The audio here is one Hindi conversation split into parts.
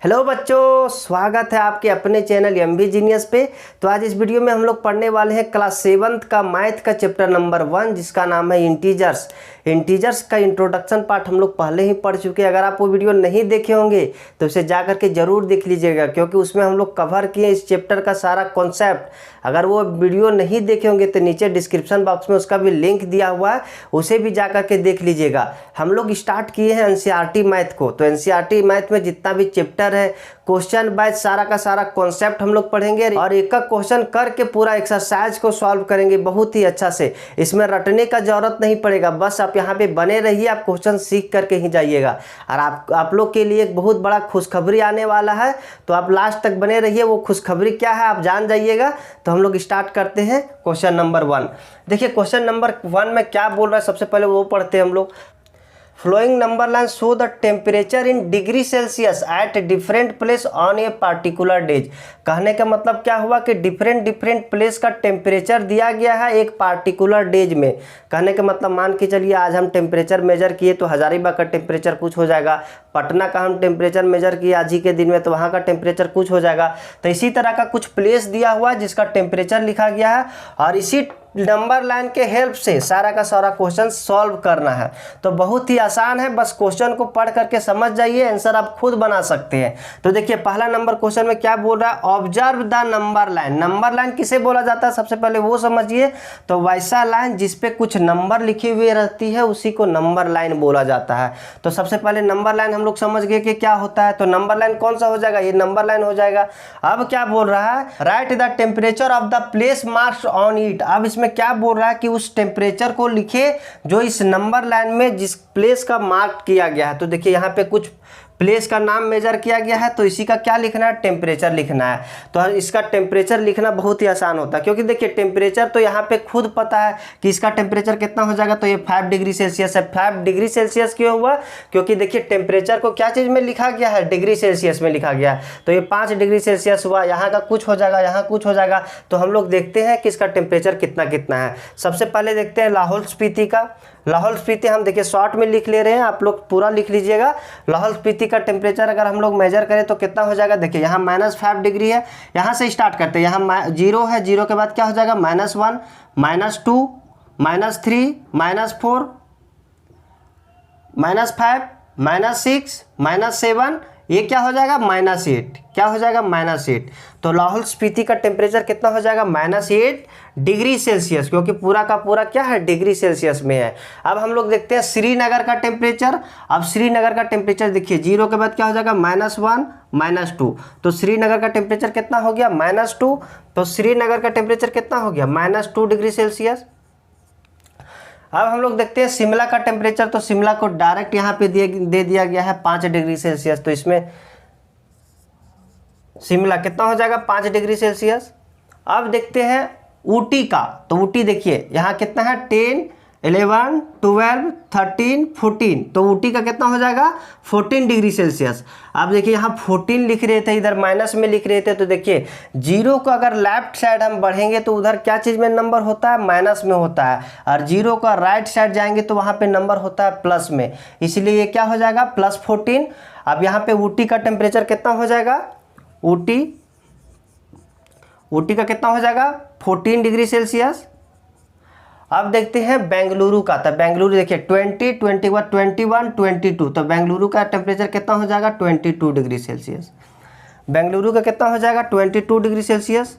हेलो बच्चों, स्वागत है आपके अपने चैनल एमबी जीनियस पे। तो आज इस वीडियो में हम लोग पढ़ने वाले हैं क्लास 7th का मैथ का चैप्टर नंबर 1 जिसका नाम है इंटीजर्स। इंटीजर्स का इंट्रोडक्शन पार्ट हम लोग पहले ही पढ़ चुके हैं। अगर आप वो वीडियो नहीं देखे होंगे तो उसे जा करके ज़रूर देख लीजिएगा, क्योंकि उसमें हम लोग कवर किए इस चैप्टर का सारा कॉन्सेप्ट। अगर वो वीडियो नहीं देखे होंगे तो नीचे डिस्क्रिप्शन बॉक्स में उसका भी लिंक दिया हुआ है, उसे भी जा करके देख लीजिएगा। हम लोग स्टार्ट किए हैं एनसीईआरटी मैथ को। तो एनसीईआरटी मैथ में जितना भी चैप्टर है, क्वेश्चन वाइज सारा का सारा कॉन्सेप्ट हम लोग पढ़ेंगे और एक एक क्वेश्चन करके पूरा एक्सरसाइज को सॉल्व करेंगे बहुत ही अच्छा से। इसमें रटने का जरूरत नहीं पड़ेगा, बस आप यहाँ पे बने रहिए, आप क्वेश्चन सीख करके ही जाइएगा। और आप लोग के लिए एक बहुत बड़ा खुशखबरी आने वाला है, तो आप लास्ट तक बने रहिए। वो खुशखबरी क्या है आप जान जाइएगा। तो हम लोग स्टार्ट करते हैं क्वेश्चन नंबर 1। देखिए क्वेश्चन नंबर 1 में क्या बोल रहा है, सबसे पहले वो पढ़ते हैं हम लोग। Following number line show the temperature in degree Celsius at different place on a particular days. कहने का मतलब क्या हुआ कि डिफरेंट प्लेस का टेम्परेचर दिया गया है एक पार्टिकुलर डेज में। कहने का मतलब मान के चलिए आज हम टेम्परेचर मेजर किए तो हजारीबाग का टेम्परेचर कुछ हो जाएगा, पटना का हम टेम्परेचर मेजर किए आज ही के दिन में तो वहाँ का टेम्परेचर कुछ हो जाएगा। तो इसी तरह का कुछ प्लेस दिया हुआ है जिसका टेम्परेचर लिखा गया है और इसी नंबर लाइन के हेल्प से सारा का सारा क्वेश्चन सॉल्व करना है। तो बहुत ही आसान है, बस क्वेश्चन को पढ़ करके समझ जाइए, आंसर आप खुद बना सकते हैं। तो देखिए पहला नंबर क्वेश्चन में क्या बोल रहा है, observe the number line. Number line किसे बोला जाता है सबसे पहले वो समझिए। तो वैसा लाइन जिसपे कुछ नंबर लिखी हुई रहती है उसी को नंबर लाइन बोला जाता है। तो सबसे पहले नंबर लाइन हम लोग समझ गए कि क्या होता है। तो नंबर लाइन कौन सा हो जाएगा, ये नंबर लाइन हो जाएगा। अब क्या बोल रहा है, right the temperature of the place marked on it. अब इसमें क्या बोल रहा है कि उस टेम्परेचर को लिखे जो इस नंबर लाइन में जिस प्लेस का मार्क किया गया है। तो देखिए यहाँ पे कुछ प्लेस का नाम मेजर किया गया है, तो इसी का क्या लिखना है, टेम्परेचर लिखना है। तो इसका टेम्परेचर लिखना बहुत ही आसान होता है, क्योंकि देखिए टेम्परेचर तो यहाँ पे खुद पता है कि इसका टेम्परेचर कितना हो जाएगा। तो ये 5 डिग्री सेल्सियस है। 5 डिग्री सेल्सियस क्यों हुआ, क्योंकि देखिए टेम्परेचर को क्या चीज़ में लिखा गया है, डिग्री सेल्सियस में लिखा गया है। तो ये 5 डिग्री सेल्सियस हुआ, यहाँ का कुछ हो जाएगा, यहाँ कुछ हो जाएगा। तो हम लोग देखते हैं कि इसका टेम्परेचर कितना कितना है। सबसे पहले देखते हैं लाहौल स्पीति का। लाहौल स्पीति हम देखिए शॉर्ट में लिख ले रहे हैं, आप लोग पूरा लिख लीजिएगा। लाहौल स्पीति का टेम्परेचर अगर हम लोग मेजर करें तो कितना हो जाएगा, देखिए यहाँ -5 डिग्री है। यहाँ से स्टार्ट करते हैं, यहाँ 0 है, 0 के बाद क्या हो जाएगा, -1, -2, -3, -4, -5, -6, -7, ये क्या हो जाएगा, -8। क्या हो जाएगा, -8। तो लाहौल स्पीति का टेम्परेचर कितना हो जाएगा, -8 डिग्री सेल्सियस, क्योंकि पूरा का पूरा क्या है, डिग्री सेल्सियस में है। अब हम लोग देखते हैं श्रीनगर का टेम्परेचर। अब श्रीनगर का टेम्परेचर देखिए 0 के बाद क्या हो जाएगा, -1, -2। तो श्रीनगर का टेम्परेचर कितना हो गया, -2। तो श्रीनगर का टेम्परेचर कितना हो गया, -2 डिग्री सेल्सियस। अब हम लोग देखते हैं शिमला का टेम्परेचर। तो शिमला को डायरेक्ट यहाँ पे दे दिया गया है 5 डिग्री सेल्सियस। तो इसमें शिमला कितना हो जाएगा, 5 डिग्री सेल्सियस। अब देखते हैं ऊटी का। तो ऊटी देखिए यहाँ कितना है, 10, 11, 12, 13, 14। तो ऊटी का कितना हो जाएगा, 14 डिग्री सेल्सियस। अब देखिए यहाँ 14 लिख रहे थे, इधर माइनस में लिख रहे थे। तो देखिए 0 को अगर लेफ्ट साइड हम बढ़ेंगे तो उधर क्या चीज़ में नंबर होता है, माइनस में होता है। और 0 का राइट साइड जाएंगे तो वहाँ पे नंबर होता है प्लस में, इसलिए ये क्या हो जाएगा, +14। अब यहाँ पे ऊटी का टेम्परेचर कितना हो जाएगा, ऊटी का कितना हो जाएगा, 14 डिग्री सेल्सियस। अब देखते हैं बेंगलुरु का। तो बेंगलुरु देखिए 20, 21, 21, 22। तो बेंगलुरु का टेम्परेचर कितना हो जाएगा, 22 डिग्री सेल्सियस। बेंगलुरु का कितना हो जाएगा, 22 डिग्री सेल्सियस।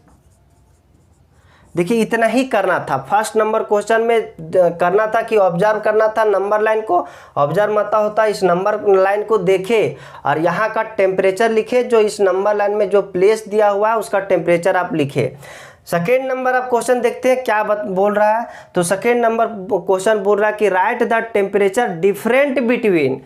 देखिए इतना ही करना था। फर्स्ट नंबर क्वेश्चन में करना था कि ऑब्जर्व करना था नंबर लाइन को। ऑब्जर्व मतलब होता है इस नंबर लाइन को देखे और यहाँ का टेम्परेचर लिखे, जो इस नंबर लाइन में जो प्लेस दिया हुआ है उसका टेम्परेचर आप लिखे। सेकेंड नंबर आप क्वेश्चन देखते हैं क्या बोल रहा है। तो सेकेंड नंबर क्वेश्चन बोल रहा है कि right the temperature different between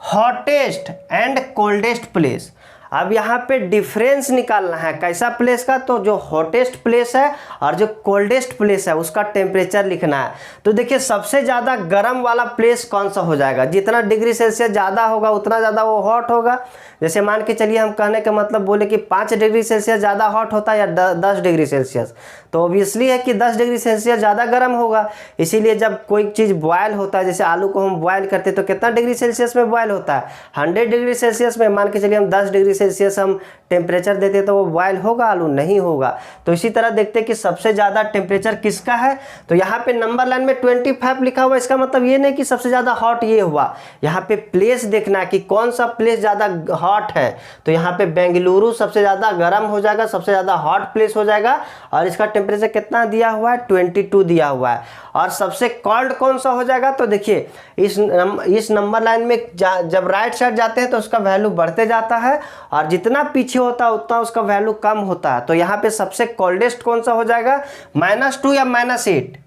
hottest and coldest place. अब यहाँ पे डिफरेंस निकालना है, कैसा प्लेस का, तो जो हॉटेस्ट प्लेस है और जो कोल्डेस्ट प्लेस है उसका टेम्परेचर लिखना है। तो देखिए सबसे ज़्यादा गर्म वाला प्लेस कौन सा हो जाएगा, जितना डिग्री सेल्सियस ज़्यादा होगा उतना ज़्यादा वो हॉट होगा। जैसे मान के चलिए हम कहने का मतलब बोले कि 5 डिग्री सेल्सियस ज़्यादा हॉट होता है या 10 डिग्री सेल्सियस, तो ऑब्वियसली है कि 10 डिग्री सेल्सियस ज़्यादा गर्म होगा। इसीलिए जब कोई चीज़ बॉयल होता है, जैसे आलू को हम बॉयल करते हैं तो कितना डिग्री सेल्सियस में बॉयल होता है, 100 डिग्री सेल्सियस में। मान के चलिए हम 10 डिग्री सेल्सियस हम टेम्परेचर देते तो वो बॉयल होगा आलू? नहीं होगा। तो इसी तरह देखते हैं कि सबसे ज़्यादा टेम्परेचर किसका है। तो यहाँ पे नंबर लाइन में 25 लिखा हुआ, इसका मतलब ये नहीं कि सबसे ज़्यादा हॉट ये हुआ, यहाँ पे प्लेस देखना है कि कौन सा प्लेस ज़्यादा हॉट है। तो यहाँ पे बेंगलुरु सबसे ज़्यादा गर्म हो जाएगा, सबसे ज़्यादा हॉट प्लेस हो जाएगा, और इसका टेम्परेचर कितना दिया हुआ है? 22 दिया हुआ है। और सबसे कोल्ड कौन सा हो जाएगा? तो देखिए इस नंबर लाइन में जब राइट साइड जाते हैं तो उसका वैल्यू बढ़ते जाता है, और जितना पीछे होता है उतना उसका वैल्यू कम होता है। तो यहाँ पे सबसे कोल्डेस्ट कौन सा हो जाएगा? -2 या -8?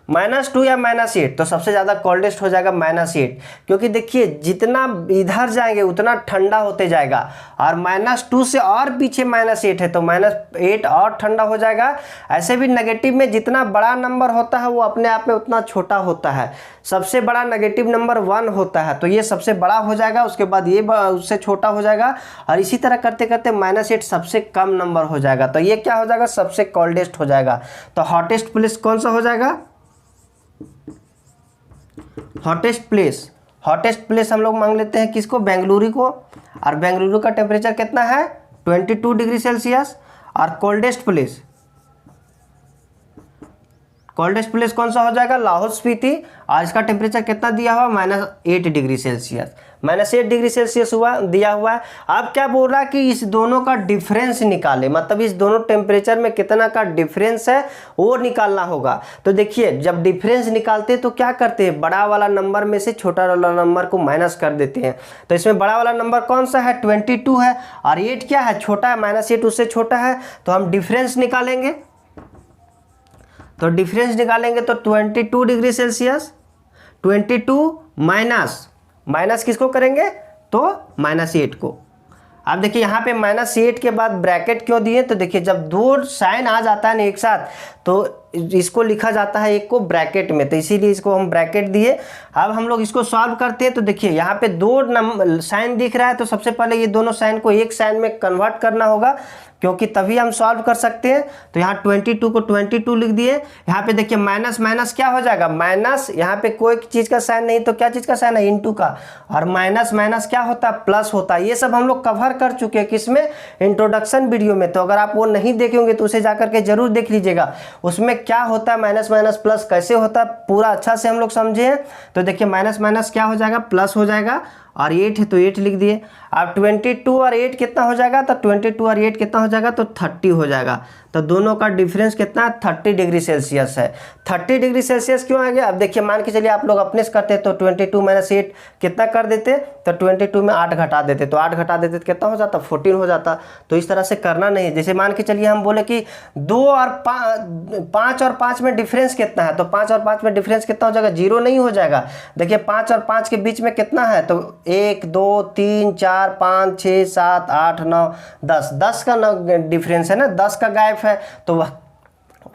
-2 या -8? तो सबसे ज़्यादा कोल्डेस्ट हो जाएगा -8, क्योंकि देखिए जितना इधर जाएंगे उतना ठंडा होते जाएगा, और -2 से और पीछे -8 है तो -8 और ठंडा हो जाएगा। ऐसे भी नेगेटिव में जितना बड़ा नंबर होता है वो अपने आप में उतना छोटा होता है। सबसे बड़ा नेगेटिव नंबर 1 होता है, तो ये सबसे बड़ा हो जाएगा, उसके बाद ये उससे छोटा हो जाएगा, और इसी तरह करते करते -8 सबसे कम नंबर हो जाएगा। तो ये क्या हो जाएगा? सबसे कोल्डेस्ट हो जाएगा। तो हॉटेस्ट प्लेस कौन सा हो जाएगा? हॉटेस्ट प्लेस हम लोग मांग लेते हैं किसको? बेंगलुरु को। और बेंगलुरु का टेम्परेचर कितना है? 22 डिग्री सेल्सियस। और कोल्डेस्ट प्लेस कौन सा हो जाएगा? लाहौल स्पीति। और इसका टेम्परेचर कितना दिया हुआ? -8 डिग्री सेल्सियस। -8 डिग्री सेल्सियस हुआ दिया हुआ है। अब क्या बोल रहा है कि इस दोनों का डिफरेंस निकाले, मतलब इस दोनों टेम्परेचर में कितना का डिफरेंस है वो निकालना होगा। तो देखिए जब डिफरेंस निकालते हैं तो क्या करते हैं? बड़ा वाला नंबर में से छोटा वाला नंबर को माइनस कर देते हैं। तो इसमें बड़ा वाला नंबर कौन सा है? 22 है, और 8 क्या है? छोटा है, -8 उससे छोटा है। तो हम डिफरेंस निकालेंगे, तो डिफरेंस निकालेंगे तो 22 डिग्री सेल्सियस, 22 माइनस किसको करेंगे? तो -8 को। अब देखिए यहाँ पे -8 के बाद ब्रैकेट क्यों दिए? तो देखिए जब दो साइन आ जाता है ना एक साथ तो इसको लिखा जाता है एक को ब्रैकेट में, तो इसीलिए इसको हम ब्रैकेट दिए। अब हम लोग इसको सॉल्व करते हैं तो देखिए यहाँ पे दो साइन दिख रहा है, तो सबसे पहले ये दोनों साइन को एक साइन में कन्वर्ट करना होगा, क्योंकि तभी हम सॉल्व कर सकते हैं। तो यहाँ 22 को 22 लिख दिए। यहाँ पे देखिए माइनस माइनस क्या हो जाएगा? माइनस, यहाँ पे कोई चीज़ का साइन नहीं तो क्या चीज़ का साइन है? इंटू का। और माइनस माइनस क्या होता है? प्लस होता है। ये सब हम लोग कवर कर चुके हैं किसमें? इंट्रोडक्शन वीडियो में। तो अगर आप वो नहीं देखे होंगे तो उसे जाकर के जरूर देख लीजिएगा, उसमें क्या होता है माइनस माइनस प्लस कैसे होता है पूरा अच्छा से हम लोग समझे हैं। तो देखिए माइनस माइनस क्या हो जाएगा? प्लस हो जाएगा, और 8 है तो 8 लिख दिए। अब 22 और 8 कितना हो जाएगा? तो 22 और 8 कितना हो जाएगा? तो 30 हो जाएगा। तो दोनों का डिफरेंस कितना? 30 डिग्री सेल्सियस है। 30 डिग्री सेल्सियस क्यों आ गया? अब देखिए मान के चलिए आप लोग अपने से करते तो 22 - 8 कितना कर देते? तो 22 में 8 घटा देते, तो 8 घटा देते तो कितना हो जाता? 14 हो जाता। तो इस तरह से करना नहीं है। जैसे मान के चलिए हम बोले कि 5 और 5 में डिफरेंस कितना है? तो 5 और 5 में डिफरेंस कितना हो जाएगा? 0 नहीं हो जाएगा। देखिए 5 और 5 के बीच में कितना है? तो 1 2 3 4 5 6 7 8 9 10, 10 का डिफरेंस है ना, 10 का गायब है, तो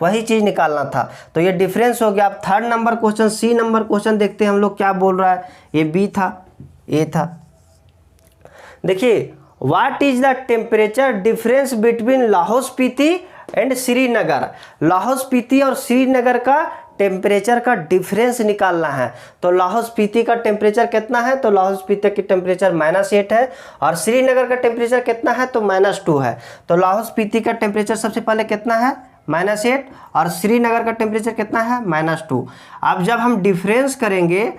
वही चीज निकालना था। तो ये डिफरेंस हो गया। अब third number question, C number question देखते हैं हम लोग क्या बोल रहा है। ये बी था, ए था। देखिए what is the temperature difference between Lahaul Spiti and Srinagar. Lahaul Spiti और श्रीनगर का टेम्परेचर का डिफरेंस निकालना है। तो लाहौल स्पीति का टेम्परेचर कितना है? तो लाहौल स्पीति की टेम्परेचर -8 है, और श्रीनगर का टेम्परेचर कितना है? तो -2 है। तो लाहौल स्पीति का टेम्परेचर सबसे पहले कितना है? -8, और श्रीनगर का टेम्परेचर कितना है? -2। अब जब हम डिफरेंस करेंगे,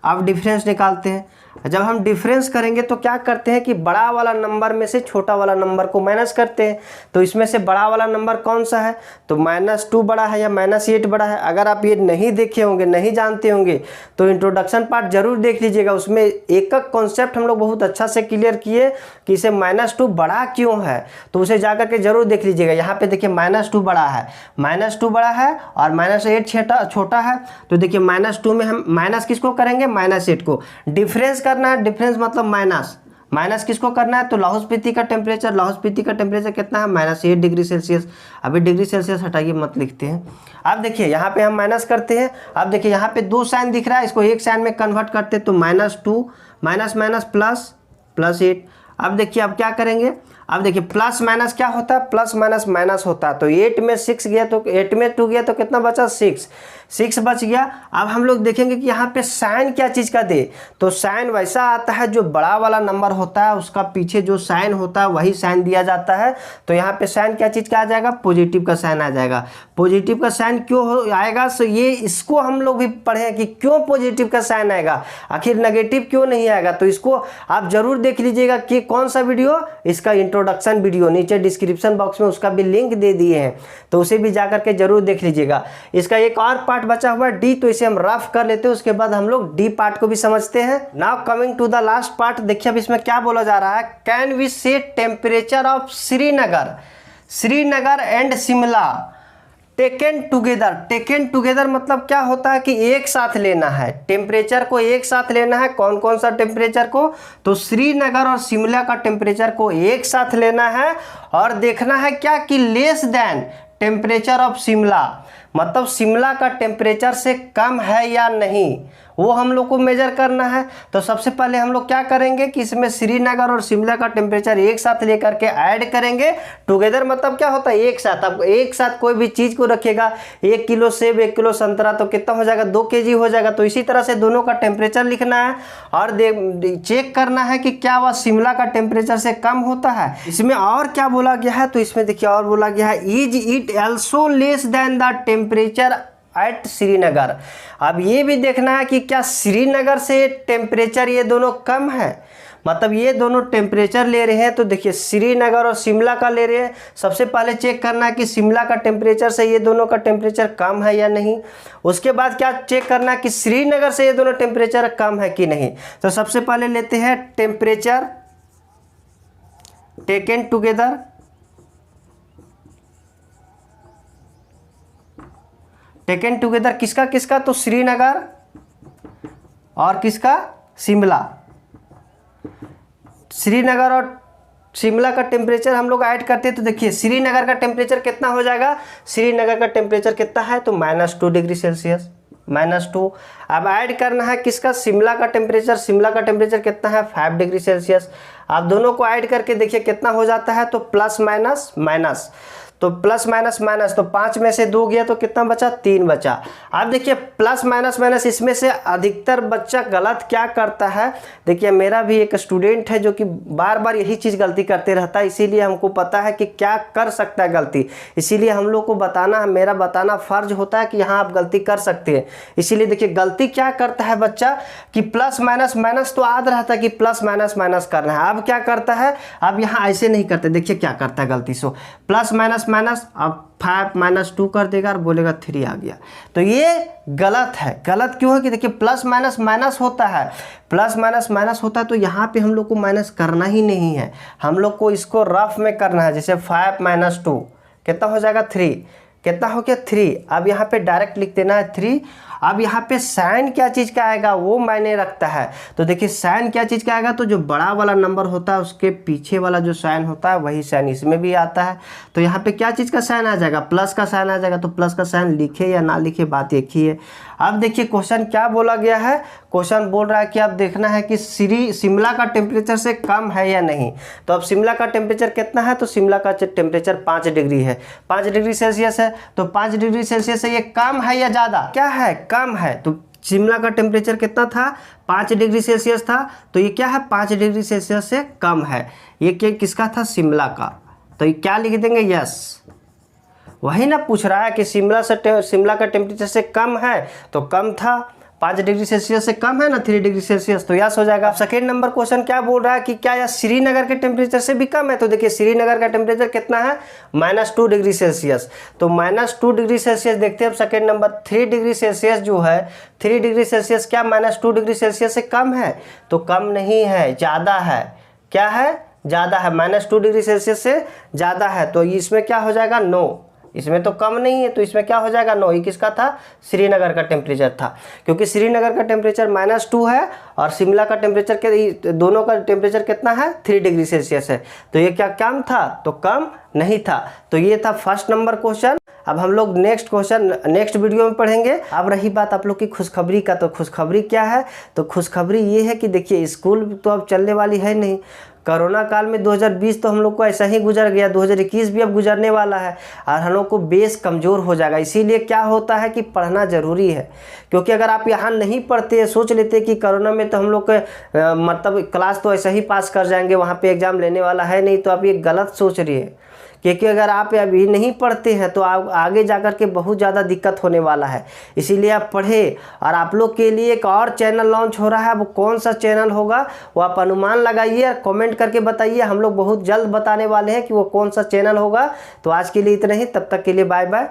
अब डिफरेंस निकालते हैं। जब हम डिफरेंस करेंगे तो क्या करते हैं कि बड़ा वाला नंबर में से छोटा वाला नंबर को माइनस करते हैं। तो इसमें से बड़ा वाला नंबर कौन सा है? तो -2 बड़ा है या -8 बड़ा है? अगर आप ये नहीं देखे होंगे, नहीं जानते होंगे, तो इंट्रोडक्शन पार्ट जरूर देख लीजिएगा। उसमें एक एक कॉन्सेप्ट हम लोग बहुत अच्छा से क्लियर किए कि इसे -2 बड़ा क्यों है, तो उसे जाकर के जरूर देख लीजिएगा। यहाँ पे देखिए -2 बड़ा है, -2 बड़ा है, और -8 छोटा है। तो देखिए -2 में हम माइनस किसको करेंगे? -8 को। डिफरेंस करना है, डिफरेंस मतलब माइनस किसको करना है? तो लाहौल स्पीति का टेम्परेचर कितना है? -8 डिग्री सेल्सियस। अभी डिग्री सेल्सियस हटाइए, मत लिखते हैं। अब देखिए यहाँ पे हम माइनस करते हैं। अब देखिए यहाँ पे 2 साइन दिख रहा है, इसको एक साइन में कन्वर्ट करते हैं, तो -2 माइनस माइनस प्लस +8। अब देखिए अब क्या करेंगे? अब देखिए प्लस माइनस क्या होता है, प्लस माइनस माइनस होता है। तो 8 में 6 गया तो 8 में 2 गया तो कितना बचा, 6 बच गया। अब हम लोग देखेंगे कि यहाँ पे साइन क्या चीज़ का दे, तो साइन वैसा आता है जो बड़ा वाला नंबर होता है उसका पीछे जो साइन होता है वही साइन दिया जाता है। तो यहाँ पे साइन क्या चीज़ का आ जाएगा, पॉजिटिव का साइन आ जाएगा। पॉजिटिव का साइन क्यों आएगा, तो ये इसको हम लोग भी पढ़े कि क्यों पॉजिटिव का साइन आएगा, आखिर नेगेटिव क्यों नहीं आएगा। तो इसको आप जरूर देख लीजिएगा कि कौन सा वीडियो, इसका इंट्रोडक्शन वीडियो नीचे डिस्क्रिप्शन बॉक्स में उसका भी लिंक दे दिए हैं, तो उसे भी जाकर के जरूर देख लीजिएगा। इसका एक और पार्ट बचा हुआ है डी, तो इसे हम रफ कर लेते हैं, उसके बाद हम लोग डी पार्ट को भी समझते हैं। Now coming to the last part, देखिए अब इसमें क्या बोला जा रहा है, can we say temperature of Srinagar and Shimla taken together. Taken together मतलब क्या होता है कि एक साथ लेना है, टेम्परेचर को एक साथ लेना है। कौन कौन सा टेम्परेचर को, तो श्रीनगर और शिमला का टेम्परेचर को एक साथ लेना है और देखना है क्या कि less than temperature of Shimla, मतलब शिमला का टेम्परेचर से कम है या नहीं, वो हम लोग को मेजर करना है। तो सबसे पहले हम लोग क्या करेंगे कि इसमें श्रीनगर और शिमला का टेम्परेचर एक साथ लेकर के ऐड करेंगे। टुगेदर मतलब क्या होता है, एक साथ। अब एक साथ कोई भी चीज़ को रखिएगा, 1 किलो सेब 1 किलो संतरा तो कितना हो जाएगा, 2 kg हो जाएगा। तो इसी तरह से दोनों का टेम्परेचर लिखना है और चेक करना है कि क्या वह शिमला का टेम्परेचर से कम होता है। इसमें और क्या बोला गया है, तो इसमें देखिए और बोला गया है is it also less than the temperature at Srinagar. अब ये भी देखना है कि क्या श्रीनगर से टेम्परेचर ये दोनों कम है, मतलब ये दोनों टेम्परेचर ले रहे हैं। तो देखिए श्रीनगर और शिमला का ले रहे हैं, सबसे पहले चेक करना है कि शिमला का टेम्परेचर से ये दोनों का टेम्परेचर कम है या नहीं। उसके बाद क्या चेक करना है कि श्रीनगर से ये दोनों टेम्परेचर कम है कि नहीं। तो सबसे पहले लेते हैं temperature taken together, taken together किसका किसका, तो श्रीनगर और किसका, शिमला। श्रीनगर और शिमला का टेम्परेचर हम लोग ऐड करते हैं। तो देखिए श्रीनगर का टेम्परेचर कितना हो जाएगा, श्रीनगर का टेम्परेचर कितना है, तो -2 डिग्री सेल्सियस, -2। अब ऐड करना है किसका, शिमला का टेम्परेचर। शिमला का टेम्परेचर कितना है, 5 डिग्री सेल्सियस। आप दोनों को ऐड करके देखिए कितना हो जाता है, तो प्लस माइनस माइनस, तो प्लस माइनस माइनस, तो 5 में से 2 गया तो कितना बचा, 3 बचा। अब देखिए प्लस माइनस माइनस, इसमें से अधिकतर बच्चा गलत क्या करता है, देखिए मेरा भी एक स्टूडेंट है जो कि बार बार यही चीज़ गलती करते रहता है, इसीलिए हमको पता है कि क्या कर सकता है गलती, इसीलिए हम लोग को बताना, मेरा बताना फ़र्ज होता है कि यहाँ आप गलती कर सकते हैं। इसीलिए देखिए गलती क्या करता है बच्चा कि प्लस माइनस माइनस तो याद रहता है कि प्लस माइनस माइनस करना है, अब क्या करता है, अब यहाँ ऐसे नहीं करते। देखिए क्या करता है गलती, सो प्लस माइनस माइनस, अब 5 - 2 कर देगा और बोलेगा 3 आ गया। तो ये गलत है। गलत क्यों है कि देखिए प्लस माइनस माइनस होता है, प्लस माइनस माइनस होता है, तो यहाँ पे हम लोग को माइनस करना ही नहीं है, हम लोग को इसको रफ में करना है। जैसे 5 - 2 कितना हो जाएगा, 3, कितना हो गया, 3। अब यहाँ पे डायरेक्ट लिख देना है 3। अब यहाँ पे साइन क्या चीज़ का आएगा वो मायने रखता है। तो देखिए साइन क्या चीज़ का आएगा, तो जो बड़ा वाला नंबर होता है उसके पीछे वाला जो साइन होता है वही साइन इसमें भी आता है। तो यहाँ पे क्या चीज़ का साइन आ जाएगा, प्लस का साइन आ जाएगा। तो प्लस का साइन लिखे या ना लिखे बात एक ही है। अब देखिए क्वेश्चन क्या बोला गया है, क्वेश्चन बोल रहा है कि आप देखना है कि शिमला का टेम्परेचर से कम है या नहीं। तो अब शिमला का टेम्परेचर कितना है, तो शिमला का टेम्परेचर 5 डिग्री है, 5 डिग्री सेल्सियस है। तो 5 डिग्री सेल्सियस से ये कम है या ज़्यादा, क्या है, कम है। तो शिमला का टेम्परेचर कितना था, 5 डिग्री सेल्सियस था, तो ये क्या है, 5 डिग्री सेल्सियस से कम है। ये क्या किसका था, शिमला का। तो ये क्या लिख देंगे, यस। वही ना पूछ रहा है कि शिमला का टेम्परेचर से कम है, तो कम था, 5 डिग्री सेल्सियस से कम है ना 3 डिग्री सेल्सियस, तो यस हो जाएगा। सेकेंड नंबर क्वेश्चन क्या बोल रहा है कि क्या यह श्रीनगर के टेम्परेचर से भी कम है। तो देखिए श्रीनगर का टेम्परेचर कितना है, -2 डिग्री सेल्सियस। तो -2 डिग्री सेल्सियस देखते हैं अब सेकेंड नंबर। 3 डिग्री सेल्सियस जो है, 3 डिग्री सेल्सियस क्या -2 डिग्री सेल्सियस से कम है, तो कम नहीं है, ज़्यादा है। क्या है, ज़्यादा है, -2 डिग्री सेल्सियस से ज़्यादा है। तो इसमें क्या हो जाएगा, 9। इसमें तो कम नहीं है, तो इसमें क्या हो जाएगा, 9। ये किसका था, श्रीनगर का टेम्परेचर था, क्योंकि श्रीनगर का टेम्परेचर -2 है और शिमला का टेम्परेचर के दोनों का टेम्परेचर कितना है, 3 डिग्री सेल्सियस है। तो ये क्या कम था, तो कम नहीं था। तो ये था फर्स्ट नंबर क्वेश्चन। अब हम लोग नेक्स्ट क्वेश्चन नेक्स्ट वीडियो में पढ़ेंगे। अब रही बात आप लोग की खुशखबरी का, तो खुशखबरी क्या है, तो खुशखबरी ये है कि देखिए स्कूल तो अब चलने वाली है नहीं, कोरोना काल में 2020 तो हम लोग को ऐसा ही गुजर गया, 2021 भी अब गुजरने वाला है और हम लोग को बेस कमज़ोर हो जाएगा। इसीलिए क्या होता है कि पढ़ना ज़रूरी है, क्योंकि अगर आप यहाँ नहीं पढ़ते, सोच लेते कि कोरोना में तो हम लोग के मतलब क्लास तो ऐसा ही पास कर जाएंगे, वहाँ पे एग्ज़ाम लेने वाला है नहीं, तो आप ये गलत सोच रही है। क्योंकि अगर आप अभी नहीं पढ़ते हैं तो आप आगे जाकर के बहुत ज़्यादा दिक्कत होने वाला है। इसीलिए आप पढ़े। और आप लोग के लिए एक और चैनल लॉन्च हो रहा है, वो कौन सा चैनल होगा वो आप अनुमान लगाइए और कमेंट करके बताइए। हम लोग बहुत जल्द बताने वाले हैं कि वो कौन सा चैनल होगा। तो आज के लिए इतना ही, तब तक के लिए बाय बाय।